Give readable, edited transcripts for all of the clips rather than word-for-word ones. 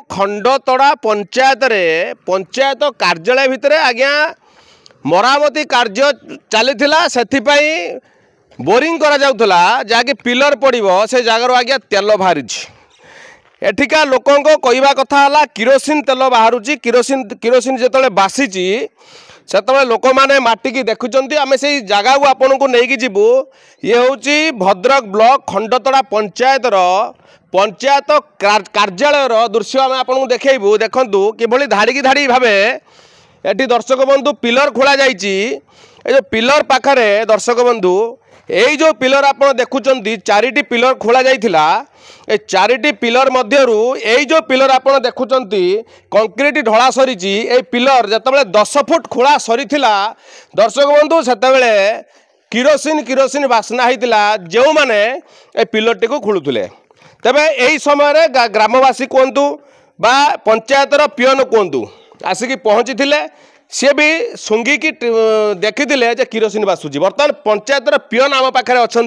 खंडतड़ा पंचायत रे पंचायत कार्यालय भितर आज्ञा मरामती कार्य चलीथिला सेथिपाई बोरिंग करा जाउथला जाके पिलर पड़िबो से जगार आज्ञा तेल बाहरी एठिका लोकों को कहवा कथा हला किरोसिन तेल बाहरुची किरोसिन जेतले बासीची सेतबे लोक माने माटी की देखुचंती आमे से जगह को आपन को नेकी जीवु ये होची भद्रक ब्लॉक खंडतड़ा पंचायत पंचायत कार्यालय दृश्य आम आपको देखू देखु किभली धाड़ी की धाड़ी भावे एटी दर्शक बंधु पिलर खोल जो पिलर पाखरे दर्शक बंधु यही जो पिलर आप देखुं चारिटी पिलर खोल जाइथिला ए चारिटी पिलर मध्यरु यही जो पिलर आप देखुं कंक्रीट ढला सरी पिलर जिते 10 फुट खोला सरी दर्शक बंधु से किरोसिन बास्ना होता जो मैंने ए पिलर टी खोलुले तेबे यही समय ग्रामवासी कहतु बा पंचायतर पियन कहतु आसिकी पहुँची सी भी सुंगिकी देखी किरोसिन बासुची बर्तमान पंचायतर पियन आम पाखे अच्छा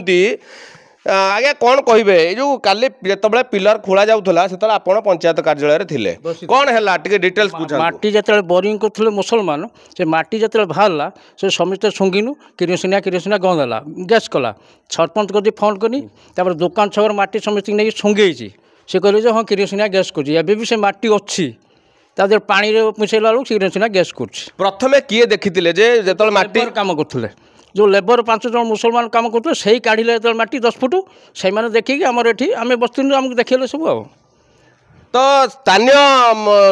आज्ञा कौन कहे जो काली जो पिलर खोल जाऊला से पंचायत कार्यालय थे कौन है डिटेल्स पूछा माटी जो बोरिंग करते मुसलमान से माटी जो बाहर से समस्ते सुंगिनु किरोसिनिया गंदला गैस कला सरपंच को फोन कनी दुकान छबर माटी समस्त नहीं सुंगे सी कहले जो हाँ किरोसिनिया गैस कर भी से माटी अच्छी तादर पानी मिसेला बेलू किरोसिनिया गैस कर प्रथमे किए देखी जो माटी काम करते जो लेबर 5 जन मुसलमान काम करते से ही काढ़िले जो माटी 10 फुट से देखिए आमर एटी आम बस्ती आमको देखिए सब आ तो स्थानीय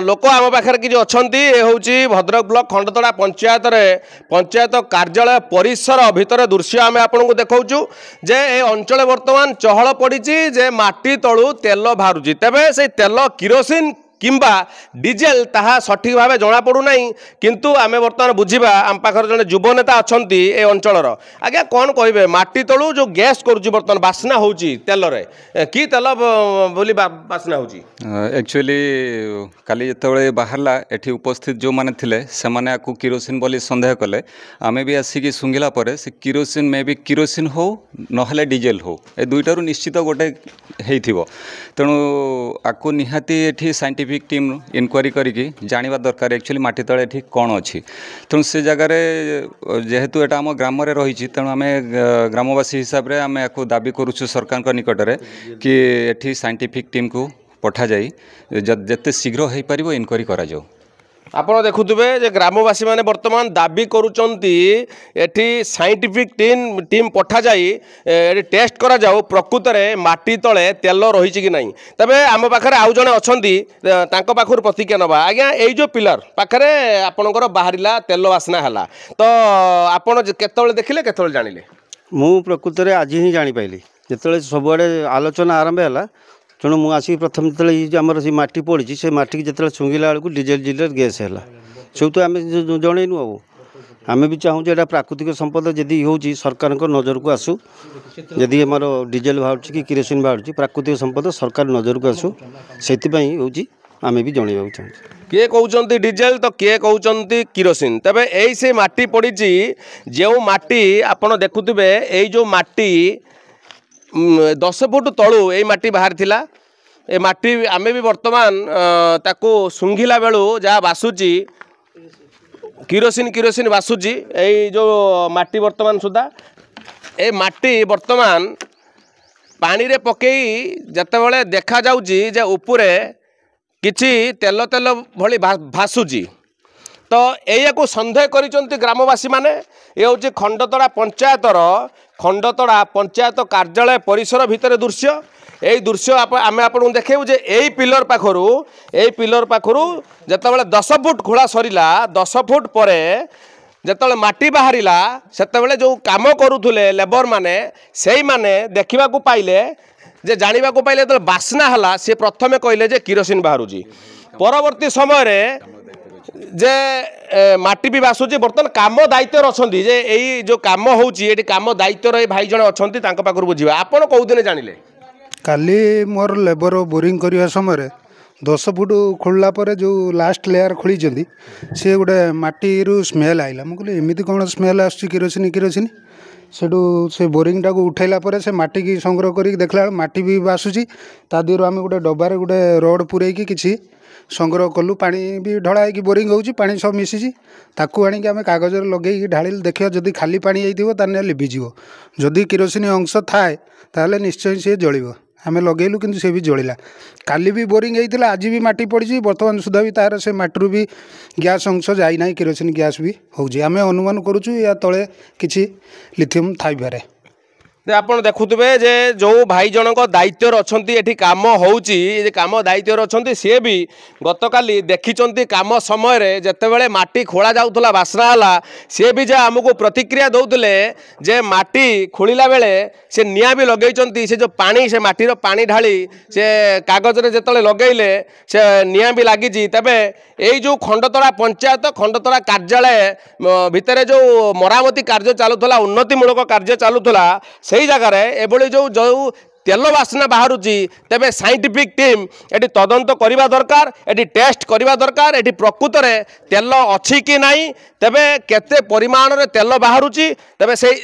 लोक आम पाखे कि अच्छा ये हूँ भद्रक ब्लॉक खंडतड़ा पंचायत कार्यालय परिसर भितर दृश्य आम आपको देखा जे ए अंचल बर्तमान चहल पड़ी जे माटी तलू तेल बाहर तेबे से तेल किरोसिन किंबा डीजेल ताहा सठिक भाव जना पड़ूना किंतु आमे बर्तमान बुझा आम पाखर जड़े युव नेता अच्छा ए अंचल आज्ञा कौन कहे माटी तलू जो गैस करुच्ची बर्तमान बास्ना हो तेल कि तेल बोली बास्ना हो एक्चुअली काली जो बाहरला एठी उपस्थित जो माने थिले से माने आकु किरोसिन बोली संदेह कले आमे भी आसिकी सुंगिला परे से किरोसिन मे भी किरोसिन हो नहले डीजेल हो ए दुईटारू निश्चित गोटे हेइथिबो तेणु आकु निहाती एठी साइंटिफिक टीम इनक्वारी करिकी जानिबा दरकार एक्चुअली माटी तळे एठी कोन अछि तेणु से जगार जेहेतु एटा आम ग्राम रे रही तेणु आम ग्रामवासी हिसाब रे आम आकु दाबी करूछु सरकार निकट में कि एठी साइंटिफिक टीम को पठा जाई जते शीघ्र हो पारिबो इनक्वारी करा जाऊ आपड़ देखुवे ग्रामवासी मैंने बर्तमान दाबी करुँच साइंटिफिक टीम पठा जाई टेस्ट करा जाऊ प्रकृत में माटी तले तेल रही कि नहीं तबे आम पाखे आउ जड़े अच्छा पाखर प्रतिक्रिया नवा आज्ञा यही जो पिलर पाखे आपणकर बाहर तेल बास्ना है तो आपड़ केत देखिले केत जानिले मु प्रकृत में आज ही जापाइली जो सबुआड़े आलोचना आरंभ है तेणु मुझे आसिक प्रथम जो आम से माटी पड़ी से माटी जो छुंगिला बेलू डीजेल गैस है सब तो आम जनईनु आम भी चाहूँ यहाँ प्राकृतिक संपद जदि हो सरकार नजर को आसू जदि आम डीजेल बाहर कि किरोसिन बाहर प्राकृतिक संपद सरकार नजर को आसू से हूँ आम भी जनवाक चाहूँ किए कहते डीजेल तो किए कहते किरोसिन तेबे यही से माटी पड़ी जो माटी आपड़ देखुवे यही जो माटी 10 फुट तलू ये माटी बाहर थिला ए माटी आमे भी वर्तमान ताको सुंघिला बेलू जहाँ बासुची किरोसिन बासुची यही जो माटी वर्तमान सुधा ए माटी वर्तमान पानी रे पकई जते बळे देखा जाउची जे ऊपरे किछि तेल तेल भली भासुची तो यही को सन्देह करिसंती ग्रामवासी माने ये हूँ खंडतड़ा पंचायत कार्यालय परिसर भितर दृश्य यही दृश्य आम आपको देखू जे यही पिलर पाखर जिते 10 फुट खोला सरीला 10 फुट पर जिते माटी बाहर से जो काम करुले लेबर माने से माने देखा पाइले जे जाना पाइले जो बास्ना है सी प्रथमे कहले जे किरोसिन बाहर परवर्ती समय जे माटी भी बासुची बर्तमान काम दायित्व अच्छा जे यही जो काम होची काम दायित्व भाई जन अच्छा पाखर बुझा आपड़ कौ दिन जानिले काली मोर लेबर बोरिंग करने समय 10 फुट खोलला पर जो लास्ट लेयर खोली सी गोटे माटी स्मेल आइला मुझे एमती कौन स्मेल आरोसिन किरोसिन सेठू से बोरिंग टाक उठेला पर से माटी की संग्रह कर देखला माटी भी बासुची ता देहर आम गोटे डबार गोटे रड पूरेकी किसी संग्रह कलु पानी भी ढड़ा बोरिंग होची पानी सब मिसी ताकू आनिक आम कागज लगे ढाड़ी देखिए जदि खाली पानी होता लिभिज जदि किरोसिन अंश थाए ताहले निश्चय सी जलिब आम लगेलु किंतु से भी जलिला काली भी बोरिंग होता आज भी माटी पड़ी बर्तमान सुधा भी तार से माटी भी गैस अंश जाइना किरोसिन गैस भी होची आम अनुमान करुचु या तले किछि लिथियम थाइपारे ଆପଣ ଦେଖୁଥିବେ ଯେ ଯେଉଁ ଭାଇ ଜଣଙ୍କ ଦାୟିତ୍ୱରେ ଅଛନ୍ତି ଏଠି କାମ ହେଉଛି କାମ ଦାୟିତ୍ୱରେ ଅଛନ୍ତି ସିଏ ବି ଗତକାଲି ଦେଖିଛନ୍ତି କାମ ସମୟରେ ଯେତେବେଳେ ମାଟି ଖୋଳା ଯାଉଥିଲା ବାସ୍ନା ହେଲା ସିଏ ବି ଯେ ଆମକୁ ପ୍ରତିକ୍ରିୟା ଦେଉଥିଲେ ଯେ ମାଟି ଖୋଳିଲା ବେଳେ ସେ ନିଆଁ ବି ଲଗେଇଛନ୍ତି ସେ ଯେଉଁ ପାଣି ସେ ମାଟିର ପାଣି ଢାଳି ସେ କାଗଜରେ ଯେତେବେଳେ ଲଗେଇଲେ ସେ ନିଆଁ ବି ଲାଗିଛି ତେବେ ଏଇ ଯେଉଁ ଖଣ୍ଡତଳା ପଞ୍ଚାୟତ ଖଣ୍ଡତଳା କାର୍ଯ୍ୟାଳୟ ଭିତରେ ଯେଉଁ ମରାମତି କାର୍ଯ୍ୟ ଚାଲୁଥିଲା ଉନ୍ନତିମୂଳକ କାର୍ଯ୍ୟ ଚାଲୁଥିଲା ସେଇ ଜାଗାରେ ଏଭଳି ଯେଉଁ তেল বাসনা বাহুচি তেবে সাইন্টিফিক টিম এটি তদন্ত করা দরকার এটি টেস্ট করা দরকার এটি প্রকৃতরে তেল অছি কি নাই তেবে কেতে পরিমাণরে তেল বাহুচি তেবে সেই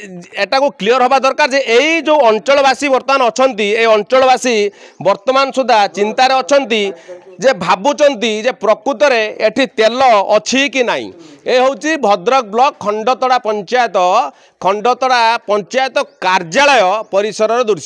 এটা ক্লিয়র হওয়া দরকার যে এই যে অঞ্চলবাসী বর্তমান অনেক এই অঞ্চলবাসী বর্তমান সুদ্ধা চিন্তার অনেক যে ভাবুচন্তি যে প্রকৃতরে এটি তেল অছি কি নাই এ হচ্ছে ভদ্রক ব্লক খণ্ডতড়া পঞ্চায়েত কার্যালয় পরিসরের দৃশ্য।